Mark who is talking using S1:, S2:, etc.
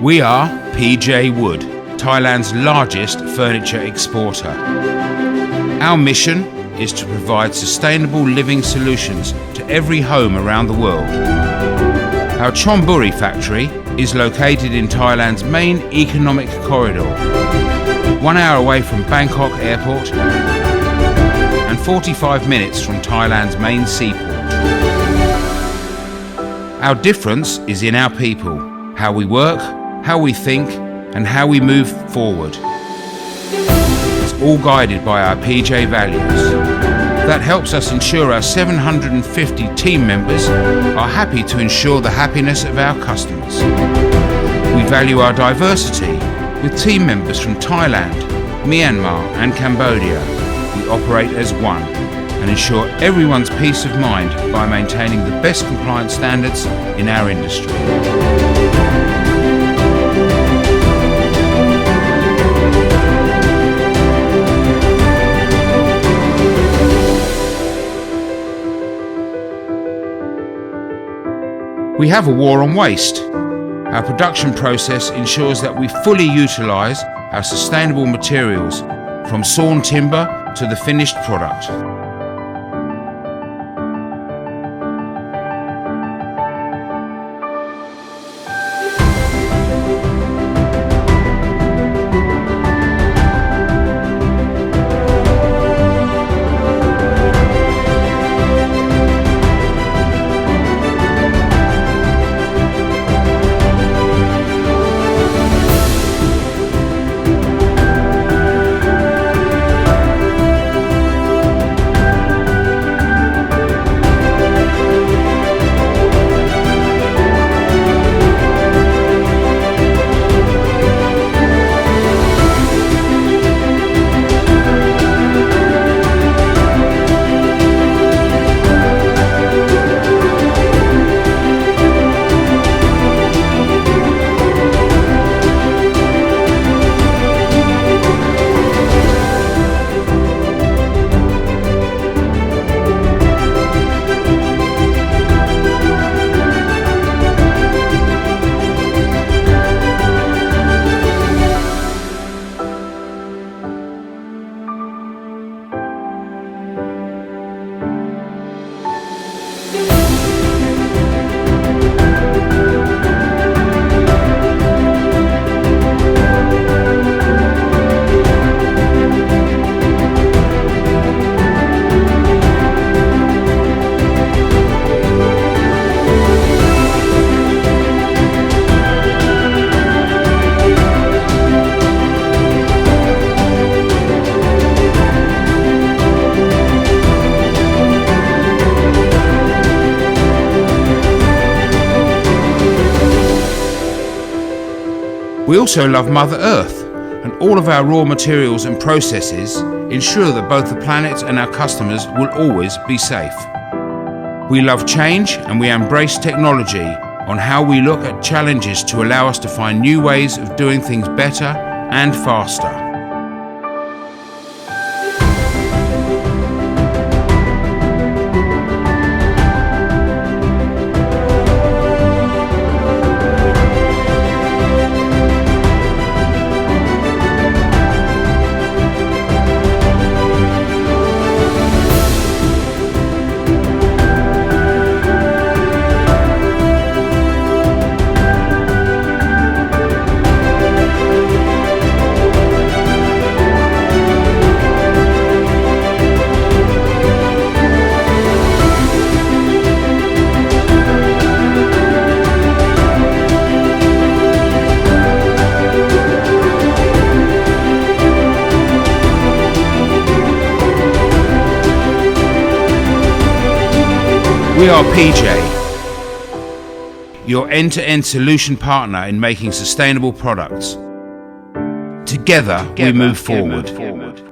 S1: We are PJ Wood, Thailand's largest furniture exporter. Our mission is to provide sustainable living solutions to every home around the world. Our Chonburi factory is located in Thailand's main economic corridor, 1 hour away from Bangkok airport and 45 minutes from Thailand's main seaport. Our difference is in our people, how we work, how we think, and how we move forward. It's all guided by our PJ values. That helps us ensure our 750 team members are happy to ensure the happiness of our customers. We value our diversity with team members from Thailand, Myanmar, and Cambodia. We operate as one and ensure everyone's peace of mind by maintaining the best compliance standards in our industry. We have a war on waste. Our production process ensures that we fully utilise our sustainable materials from sawn timber to the finished product. We also love Mother Earth, and all of our raw materials and processes ensure that both the planet and our customers will always be safe. We love change and we embrace technology on how we look at challenges to allow us to find new ways of doing things better and faster. We are PJ, your end-to-end solution partner in making sustainable products. Together we move forward.